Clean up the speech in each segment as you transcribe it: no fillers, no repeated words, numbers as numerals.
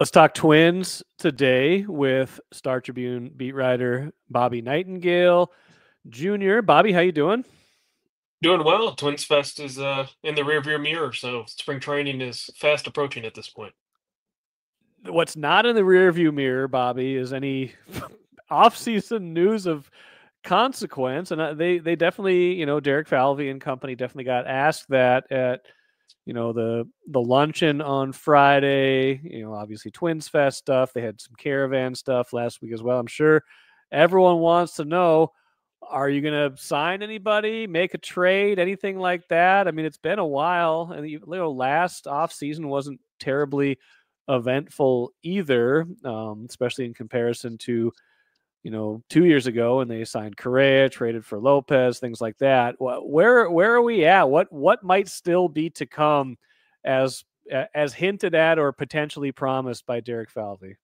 Let's talk Twins today with Star Tribune beat writer Bobby Nightengale Jr. Bobby, how you doing? Doing well. Twins Fest is in the rearview mirror, so spring training is fast approaching at this point. What's not in the rearview mirror, Bobby, is any off-season news of consequence. And they definitely, Derek Falvey and company definitely got asked that at the luncheon on Friday. Obviously Twins Fest stuff. They had some caravan stuff last week as well. I'm sure everyone wants to know, are you going to sign anybody, make a trade, anything like that? I mean, it's been a while, and last off season wasn't terribly eventful either, especially in comparison to 2 years ago, and they signed Correa, traded for Lopez, things like that. Where are we at? What might still be to come, as hinted at or potentially promised by Derek Falvey?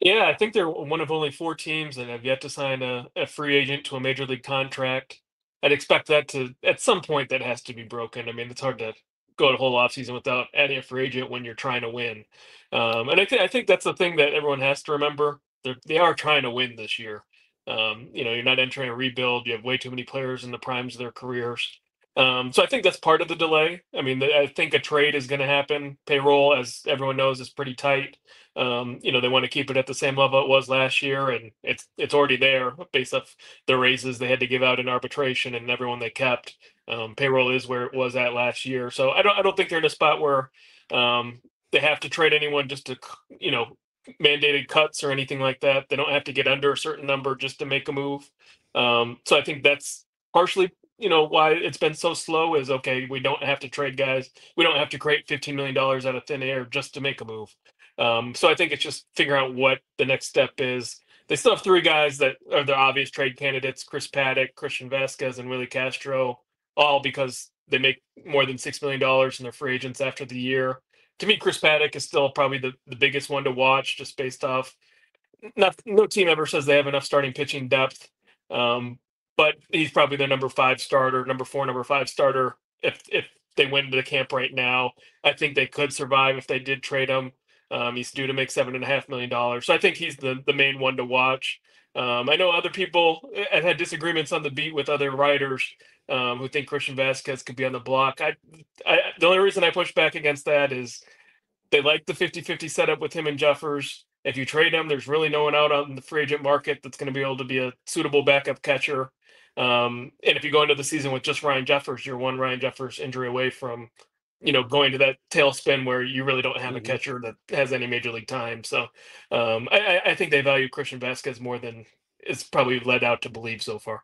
Yeah, I think they're one of only four teams that have yet to sign a free agent to a major league contract. I'd expect that to at some point that has to be broken. I mean, it's hard to go the whole offseason without adding a free agent when you're trying to win. And I think that's the thing that everyone has to remember. They are trying to win this year. You're not entering a rebuild. You have way too many players in the primes of their careers. So I think that's part of the delay. I mean, I think a trade is going to happen. Payroll, as everyone knows, is pretty tight. They want to keep it at the same level it was last year, and it's already there based off the raises they had to give out in arbitration and everyone they kept. Payroll is where it was at last year, so I don't think they're in a spot where they have to trade anyone just to mandated cuts or anything like that. They don't have to get under a certain number just to make a move. So I think that's partially why it's been so slow. Is okay, we don't have to trade guys. We don't have to create $15 million out of thin air just to make a move. So I think it's just figuring out what the next step is. They still have three guys that are the obvious trade candidates: Chris Paddock, Christian Vasquez, and Willie Castro, all because they make more than $6 million in their free agents after the year. To me, Chris Paddock is still probably the biggest one to watch, just based off no team ever says they have enough starting pitching depth. Um, but he's probably the number five starter, number four, number five starter. If they went into the camp right now, I think they could survive if they did trade him. He's due to make $7.5 million, so I think he's the main one to watch. I know other people have had disagreements on the beat with other writers who think Christian Vasquez could be on the block. The only reason I push back against that is they like the 50-50 setup with him and Jeffers. If you trade him, there's really no one out on the free agent market that's going to be able to be a suitable backup catcher. And if you go into the season with just Ryan Jeffers, you're one Ryan Jeffers injury away from, going to that tailspin where you really don't have a Mm-hmm. catcher that has any major league time. So I think they value Christian Vasquez more than it's probably led out to believe so far.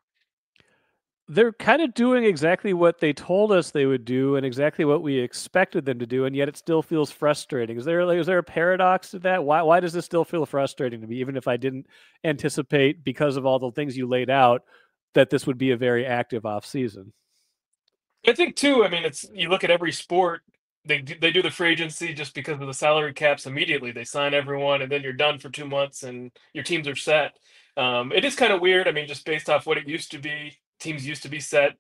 They're kind of doing exactly what they told us they would do and exactly what we expected them to do, and yet it still feels frustrating. Is there a paradox to that? Why does this still feel frustrating to me, even if I didn't anticipate, because of all the things you laid out, that this would be a very active off season? I think too. I mean, it's you look at every sport. They do the free agency just because of the salary caps immediately. They sign everyone, and then you're done for 2 months, and your teams are set. It is kind of weird. I mean, just based off what it used to be, teams used to be set,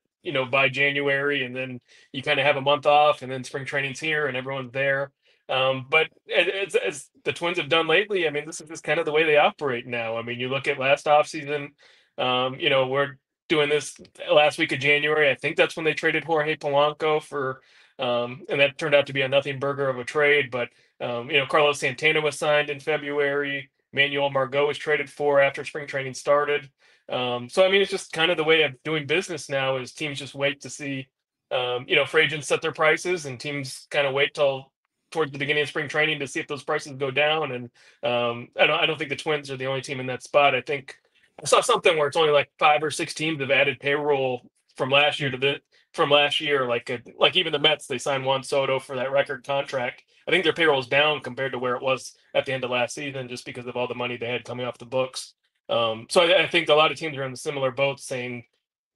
by January, and then you kind of have a month off, and then spring training's here, and everyone's there. But as the Twins have done lately, I mean, this is just kind of the way they operate now. I mean, you look at last offseason, we're doing this last week of January. I think that's when they traded Jorge Polanco for, and that turned out to be a nothing burger of a trade. But Carlos Santana was signed in February. Manuel Margot was traded for after spring training started. So I mean, it's just kind of the way of doing business now. Is teams just wait to see, free agents set their prices, and teams kind of wait till towards the beginning of spring training to see if those prices go down. And I don't think the Twins are the only team in that spot. I think I saw something where it's only like five or six teams have added payroll from last year to the from last year. Like even the Mets, they signed Juan Soto for that record contract. I think their payroll is down compared to where it was at the end of last season, just because of all the money they had coming off the books. So I think a lot of teams are in the similar boat, saying,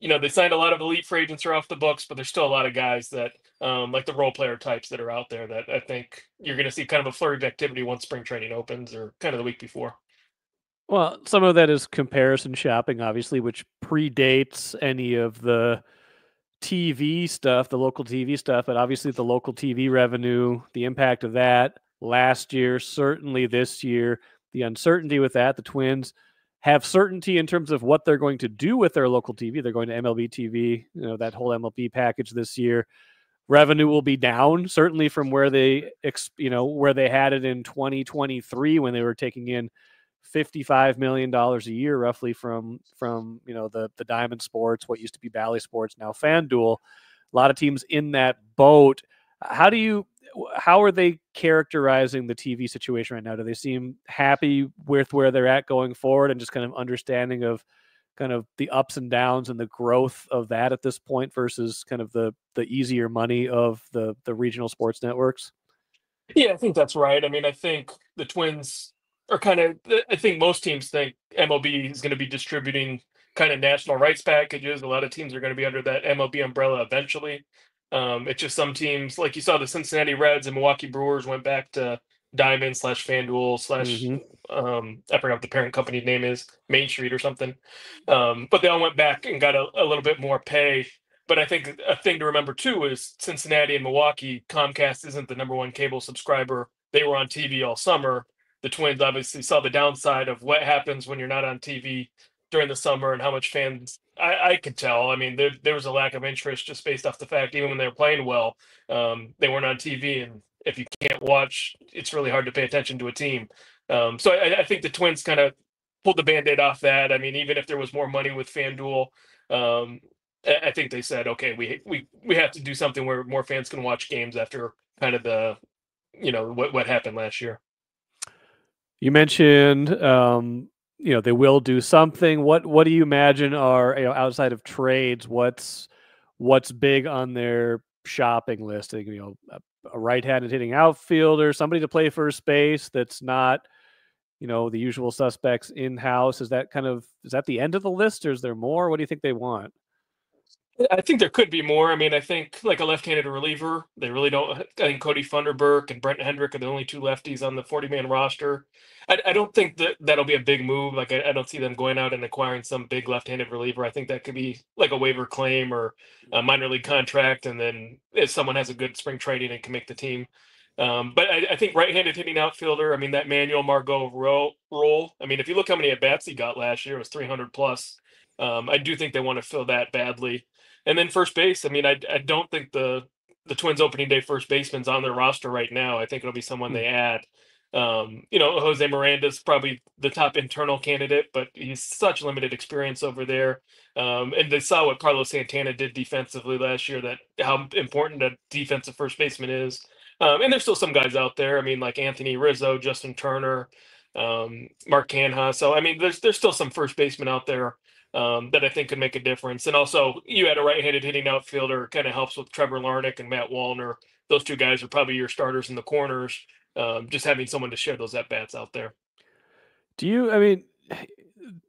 they signed a lot of elite free agents are off the books, but there's still a lot of guys that, like the role player types that are out there that I think you're going to see kind of a flurry of activity once spring training opens or kind of the week before. Well, some of that is comparison shopping, obviously, which predates any of the TV stuff, the local TV stuff, but obviously the local TV revenue, the impact of that last year, certainly this year. The uncertainty with that, the Twins have certainty in terms of what they're going to do with their local TV. They're going to MLB TV, that whole MLB package this year. Revenue will be down certainly from where they had it in 2023 when they were taking in $55 million a year roughly from the Diamond Sports, what used to be Bally Sports, now FanDuel. A lot of teams in that boat. How are they characterizing the TV situation right now? Do they seem happy with where they're at going forward and just kind of understanding of kind of the ups and downs and the growth of that at this point versus kind of the easier money of the regional sports networks? Yeah, I think that's right. I mean, I think the Twins are I think most teams think MLB is going to be distributing kind of national rights packages. A lot of teams are going to be under that MLB umbrella eventually. It's just some teams, like you saw, the Cincinnati Reds and Milwaukee Brewers went back to Diamond slash FanDuel slash Mm-hmm. I forgot what the parent company name is, Main Street or something. But they all went back and got a little bit more pay. But I think a thing to remember too is Cincinnati and Milwaukee, Comcast isn't the number one cable subscriber. They were on TV all summer. The Twins obviously saw the downside of what happens when you're not on TV during the summer and how much fans I could tell. I mean, there was a lack of interest just based off the fact even when they were playing well, they weren't on TV. And if you can't watch, it's really hard to pay attention to a team. So I think the Twins kind of pulled the Band-Aid off that. I mean, even if there was more money with FanDuel, I think they said, okay, we have to do something where more fans can watch games after kind of the what happened last year. You mentioned they will do something. What do you imagine are outside of trades? What's big on their shopping list? A right-handed hitting outfielder, somebody to play first base that's not the usual suspects in house. Is that the end of the list, or is there more? What do you think they want? I think there could be more. I mean, I think like a left-handed reliever, they really don't. I think Cody Funderburk and Brent Hendrick are the only two lefties on the 40-man roster. I don't think that'll be a big move. Like I don't see them going out and acquiring some big left-handed reliever. I think that could be like a waiver claim or a minor league contract, and then if someone has a good spring training and can make the team. But I think right-handed hitting outfielder. I mean, that Manuel Margot role. I mean, if you look how many at bats he got last year, it was 300 plus. I do think they want to fill that badly. And then first base, I mean, I don't think the Twins opening day first baseman's on their roster right now. I think it'll be someone they add. Jose Miranda's probably the top internal candidate, but he's such limited experience over there. And they saw what Carlos Santana did defensively last year, that how important a defensive first baseman is. And there's still some guys out there. I mean, like Anthony Rizzo, Justin Turner, Mark Canha. So I mean, there's still some first basemen out there that I think could make a difference. And also, you had a right-handed hitting outfielder, kind of helps with Trevor Larnach and Matt Wallner. Those two guys are probably your starters in the corners. Just having someone to share those at-bats out there.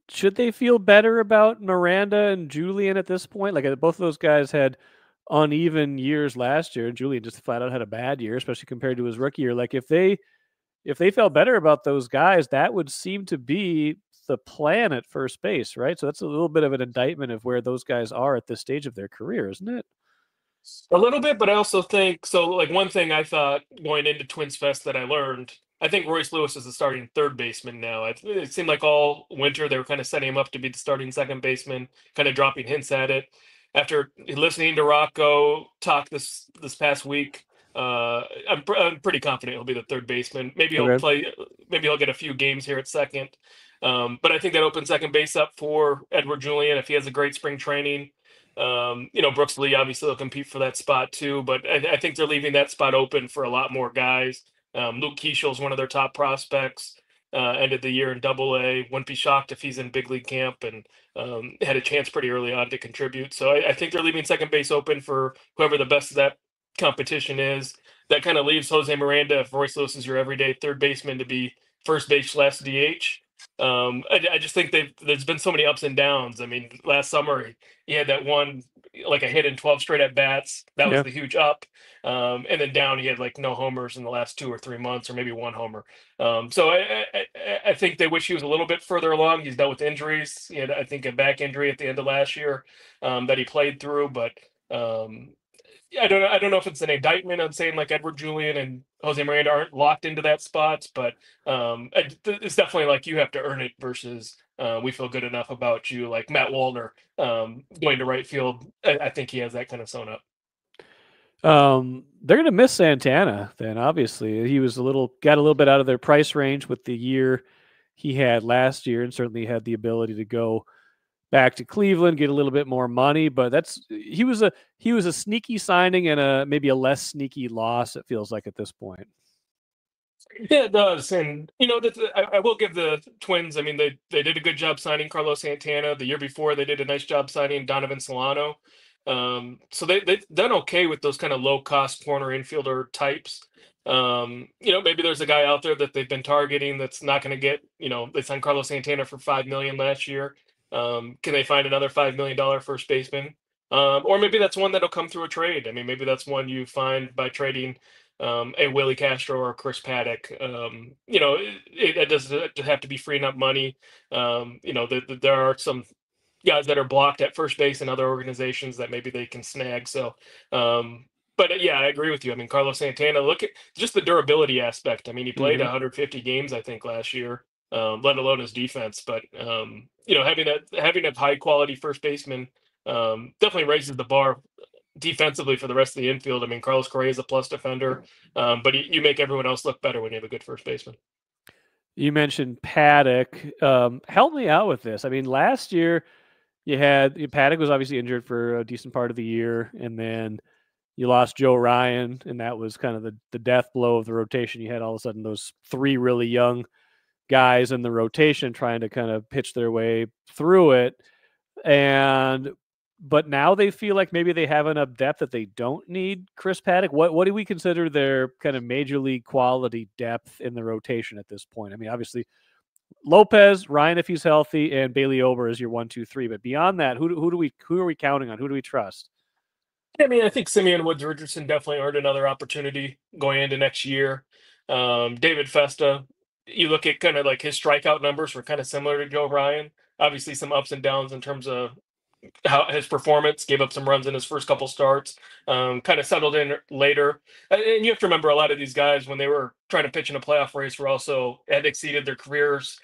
Should they feel better about Miranda and Julian at this point? Like both of those guys had uneven years last year. Julian just flat out had a bad year, especially compared to his rookie year. Like if they felt better about those guys, that would seem to be the plan at first base, right? So that's a little bit of an indictment of where those guys are at this stage of their career, isn't it? A little bit, but I also think so. Like one thing I thought going into Twins Fest that I learned, I think Royce Lewis is the starting third baseman now. It seemed like all winter they were kind of setting him up to be the starting second baseman, kind of dropping hints at it. After listening to Rocco talk this past week, I'm pretty confident he'll be the third baseman. Maybe he'll play. Maybe he'll get a few games here at second. But I think that opens second base up for Edward Julian if he has a great spring training. Brooks Lee obviously will compete for that spot too, but I think they're leaving that spot open for a lot more guys. Luke Keishel's one of their top prospects. Ended the year in Double-A. Wouldn't be shocked if he's in big league camp and had a chance pretty early on to contribute. So I think they're leaving second base open for whoever the best of that competition is. That kind of leaves Jose Miranda, if Royce Lewis is your everyday third baseman, to be first base less DH. I just think there's been so many ups and downs. I mean, last summer he had that one, like a hit in 12 straight at bats. That was the huge up. And then down, he had like no homers in the last 2 or 3 months, or maybe one homer. So I think they wish he was a little bit further along. He's dealt with injuries. He had, I think, a back injury at the end of last year that he played through. But I don't know if it's an indictment on saying like Edward Julian and Jose Miranda aren't locked into that spot, but it's definitely like you have to earn it versus we feel good enough about you, like Matt Wallner going to right field. I think he has that kind of sewn up. They're going to miss Santana. Then obviously he was got a little bit out of their price range with the year he had last year, and certainly had the ability to go back to Cleveland, get a little bit more money. But he was a sneaky signing and maybe a less sneaky loss. It feels like at this point. Yeah, it does, and I will give the Twins. I mean, they did a good job signing Carlos Santana. The year before, they did a nice job signing Donovan Solano. So they've done okay with those kind of low cost corner infielder types. Maybe there's a guy out there that they've been targeting that's not going to get. They signed Carlos Santana for $5 million last year. Can they find another $5 million first baseman? Or maybe that's one that'll come through a trade. I mean, maybe that's one you find by trading a Willie Castro or Chris Paddock. It doesn't have to be freeing up money. There are some guys that are blocked at first base in other organizations that maybe they can snag. So, but yeah, I agree with you. I mean, Carlos Santana, look at just the durability aspect. I mean, he played Mm-hmm. 150 games, I think, last year, let alone his defense. But having a high quality first baseman definitely raises the bar defensively for the rest of the infield. I mean, Carlos Correa is a plus defender, but you make everyone else look better when you have a good first baseman. You mentioned Paddock. Help me out with this. I mean, last year Paddock was obviously injured for a decent part of the year, and then you lost Joe Ryan, and that was kind of the death blow of the rotation. You had all of a sudden those three really young guys in the rotation trying to kind of pitch their way through it. But now they feel like maybe they have enough depth that they don't need Chris Paddock. What do we consider their kind of major league quality depth in the rotation at this point? I mean, obviously Lopez, Ryan if he's healthy, and Bailey Ober is your 1, 2, 3. But beyond that, who are we counting on? Who do we trust? I mean, I think Simeon Woods Richardson definitely earned another opportunity going into next year. David Festa, you look at kind of like his strikeout numbers were kind of similar to Joe Ryan. Obviously, some ups and downs in terms of how his performance, gave up some runs in his first couple starts, kind of settled in later. And you have to remember a lot of these guys when they were trying to pitch in a playoff race were also had exceeded their careers.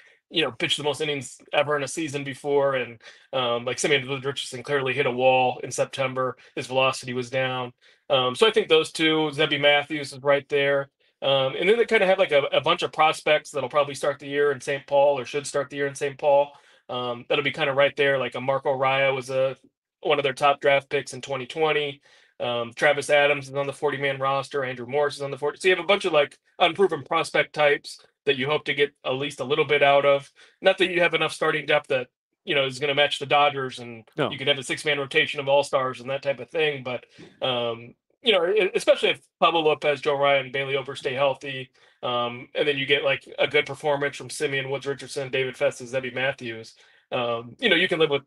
Pitched the most innings ever in a season before, and like Simeon Richardson clearly hit a wall in September. His velocity was down. So I think those two, Zebby Matthews is right there. And then they kind of have like a bunch of prospects that'll probably start the year in St. Paul or should start the year in St. Paul. That'll be kind of right there. Like a Marco Raya was one of their top draft picks in 2020. Travis Adams is on the 40-man roster. Andrew Morris is on the 40. So you have a bunch of like unproven prospect types that you hope to get at least a little bit out of. Not that you have enough starting depth that is going to match the Dodgers, and No. you could have a 6-man rotation of all stars and that type of thing. But especially if Pablo Lopez, Joe Ryan, Bailey Ober stay healthy, and then you get like a good performance from Simeon Woods Richardson, David Festus, Zebby Matthews. You can live with.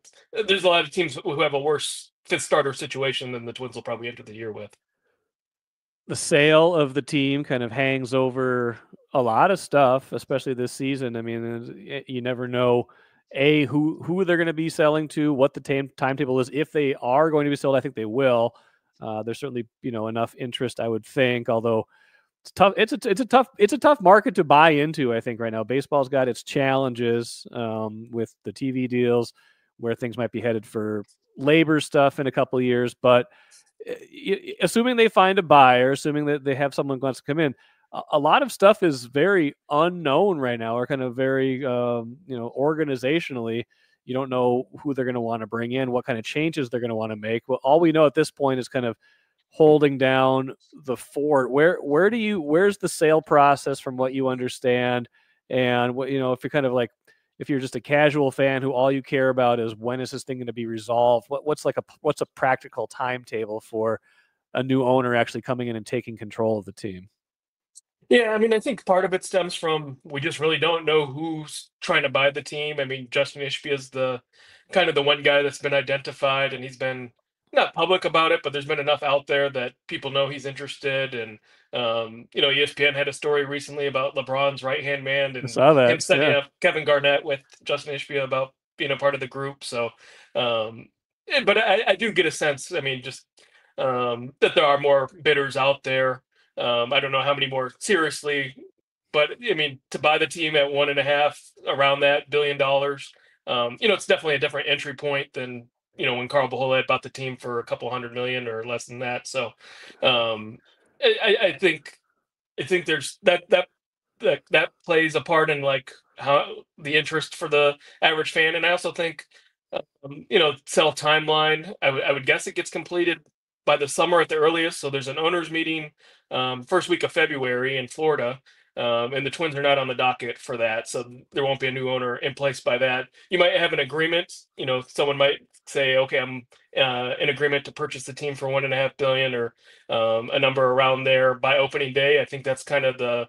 There's a lot of teams who have a worse fifth starter situation than the Twins will probably enter the year with. The sale of the team kind of hangs over a lot of stuff, especially this season. I mean, you never know who they're going to be selling to, what the timetable is. If they are going to be sold, I think they will. There's certainly enough interest, I would think. Although it's tough, it's a tough market to buy into. I think right now baseball's got its challenges with the TV deals, where things might be headed for labor stuff in a couple of years, but assuming they find a buyer, assuming that they have someone who wants to come in, a lot of stuff is very unknown right now, or kind of very, organizationally. You don't know who they're going to want to bring in, what kind of changes they're going to want to make. Well, all we know at this point is kind of holding down the fort. Where's the sale process from what you understand? And what, if you're kind of like, if you're just a casual fan who all you care about is when is this thing going to be resolved, what's a practical timetable for a new owner actually coming in and taking control of the team? Yeah, I mean, I think part of it stems from we just really don't know who's trying to buy the team. I mean, Justin Ishbia is the kind of the one guy that's been identified, and he's been not public about it, but there's been enough out there that people know he's interested. And ESPN had a story recently about LeBron's right-hand man I and saw him that. setting Yeah. up Kevin Garnett with Justin Ishbia about being a part of the group. So, but I do get a sense. I mean, just that there are more bidders out there. I don't know how many more seriously, but I mean, to buy the team at 1.5 around that $1 billion, it's definitely a different entry point than when Carl Bujolet bought the team for a couple hundred million or less than that. So, um, I think there's that plays a part in like how the interest for the average fan, and I also think sell timeline. I would guess it gets completed by the summer at the earliest. So there's an owners meeting first week of February in Florida, and the Twins are not on the docket for that, so there won't be a new owner in place by that. You might have an agreement. Someone might say, okay, I'm in agreement to purchase the team for 1.5 billion or a number around there by opening day. I think that's kind of the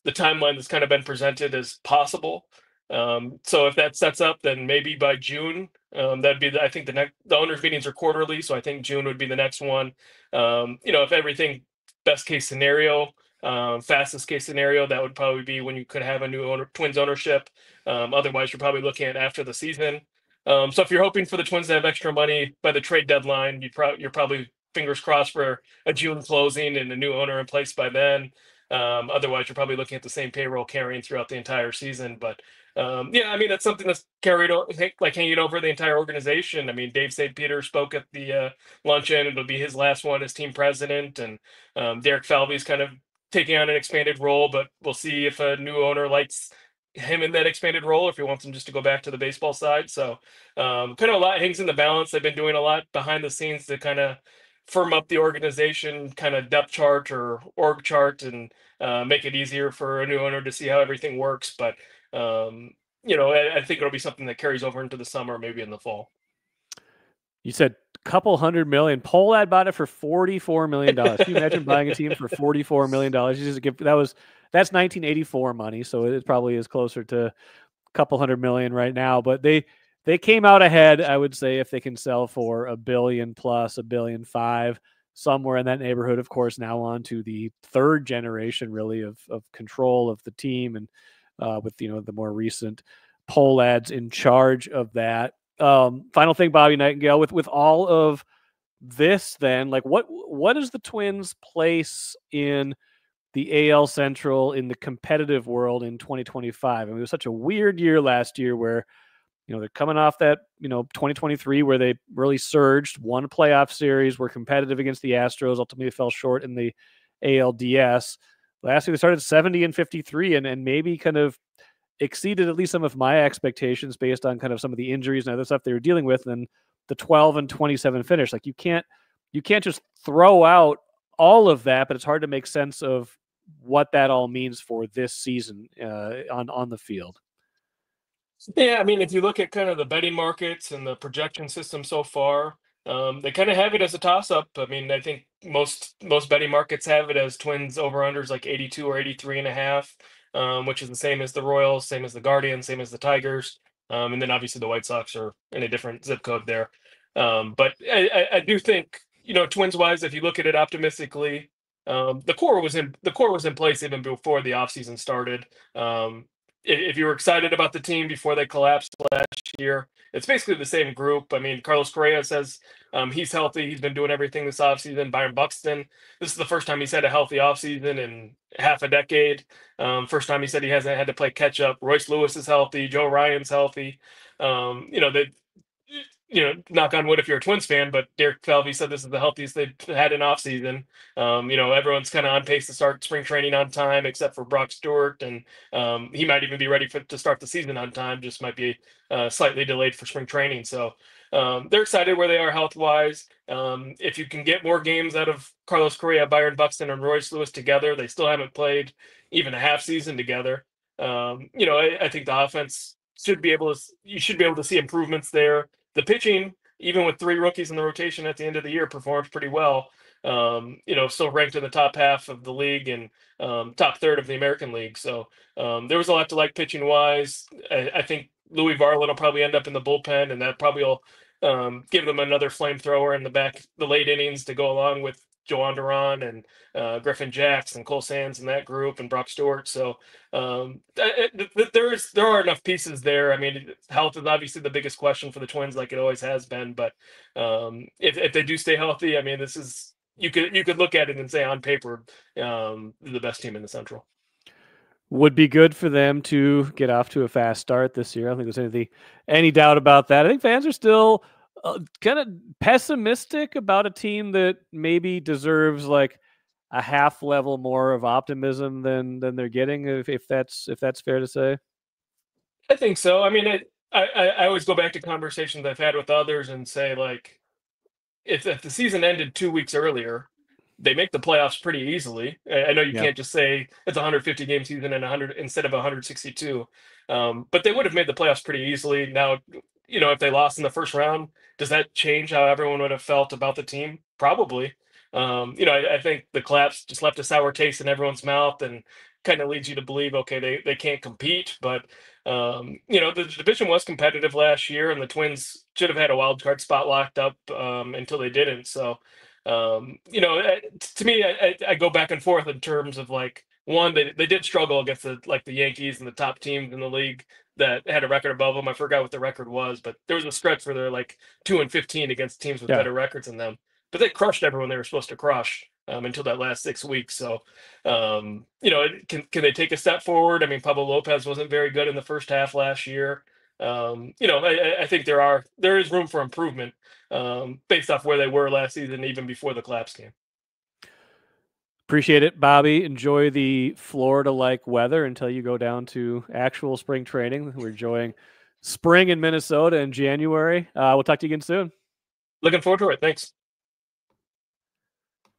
timeline that's kind of been presented as possible. So if that sets up, then maybe by June, that'd be I think the owners meetings are quarterly, so I think June would be the next one. If everything best case scenario, fastest case scenario, that would probably be when you could have a new Twins ownership. Otherwise, you're probably looking at after the season. So if you're hoping for the Twins to have extra money by the trade deadline, you're probably fingers crossed for a June closing and a new owner in place by then. Otherwise, you're probably looking at the same payroll carrying throughout the entire season. But yeah, I mean, that's something that's like hanging over the entire organization. I mean, Dave St. Peter spoke at the luncheon. It'll be his last one as team president, and Derek Falvey's kind of taking on an expanded role. But we'll see if a new owner likes him in that expanded role, if he wants him just to go back to the baseball side. So kind of a lot hangs in the balance. They've been doing a lot behind the scenes to kind of firm up the organization kind of depth chart or org chart and make it easier for a new owner to see how everything works. But I think it'll be something that carries over into the summer, maybe in the fall. You said a couple $100 million. Pohlad bought it for $44 million. Can you imagine buying a team for $44 million? That's 1984 money, so it probably is closer to a couple $100 million right now. But they came out ahead, I would say, if they can sell for $1 billion plus, $1.5 billion, somewhere in that neighborhood. Of course, now on to the third generation, really, of control of the team, and with the more recent Pohlads in charge of that. Final thing, Bobby Nightengale, with all of this, then, like what is the Twins' place in the AL Central in the competitive world in 2025? I mean, it was such a weird year last year where they're coming off that 2023 where they really surged, won a playoff series, were competitive against the Astros, ultimately fell short in the ALDS. Last year they started 70-53 and maybe kind of exceeded at least some of my expectations based on kind of some of the injuries and other stuff they were dealing with, and the 12-27 finish. Like you can't just throw out all of that, but it's hard to make sense of what that all means for this season on the field. Yeah, I mean, if you look at kind of the betting markets and the projection system so far, they kind of have it as a toss-up. I mean, I think most betting markets have it as Twins over-unders like 82 or 83.5, which is the same as the Royals, same as the Guardians, same as the Tigers, and then obviously the White Sox are in a different zip code there. But I do think, Twins-wise, if you look at it optimistically, the core was in place even before the offseason started. If you were excited about the team before they collapsed last year, it's basically the same group. I mean, Carlos Correa says he's healthy. He's been doing everything this offseason. Byron Buxton, this is the first time he's had a healthy offseason in half a decade. First time he said he hasn't had to play catch up. Royce Lewis is healthy. Joe Ryan's healthy. Knock on wood if you're a Twins fan, but Derek Falvey said this is the healthiest they've had in offseason. Everyone's kind of on pace to start spring training on time, except for Brock Stewart, and he might even be ready to start the season on time, just might be slightly delayed for spring training. So they're excited where they are health-wise. If you can get more games out of Carlos Correa, Byron Buxton, and Royce Lewis together, they still haven't played even a half season together. I think the offense you should be able to see improvements there. The pitching, even with 3 rookies in the rotation at the end of the year, performed pretty well. Still ranked in the top half of the league and top third of the American League. So there was a lot to like pitching wise. I think Louis Varland will probably end up in the bullpen, and that probably will give them another flamethrower in the late innings to go along with Joan Duran and Griffin Jackson, Cole Sands in that group, and Brock Stewart. So there are enough pieces there. I mean, health is obviously the biggest question for the Twins, like it always has been. But if they do stay healthy, I mean, this is you could look at it and say on paper the best team in the Central. Would be good for them to get off to a fast start this year. I don't think there's any doubt about that. I think fans are still kind of pessimistic about a team that maybe deserves like a half level more of optimism than they're getting. If that's fair to say. I think so. I mean, I always go back to conversations I've had with others and say, like, if the season ended 2 weeks earlier, they make the playoffs pretty easily. I know you Yeah. can't just say it's a 150 game season and 100 instead of 162, but they would have made the playoffs pretty easily. Now, if they lost in the first round, does that change how everyone would have felt about the team? Probably. I think the collapse just left a sour taste in everyone's mouth and kind of leads you to believe, okay, they can't compete. But the division was competitive last year, and the Twins should have had a wild card spot locked up until they didn't. So, to me, I go back and forth in terms of like one, they did struggle against the Yankees and the top teams in the league that had a record above them. I forgot what the record was, but there was a stretch where they're like 2-15 against teams with better records than them. But they crushed everyone they were supposed to crush until that last 6 weeks. So, can they take a step forward? I mean, Pablo Lopez wasn't very good in the first half last year. I think there is room for improvement based off where they were last season, even before the collapse came. Appreciate it, Bobby. Enjoy the Florida-like weather until you go down to actual spring training. We're enjoying spring in Minnesota in January. We'll talk to you again soon. Looking forward to it. Thanks.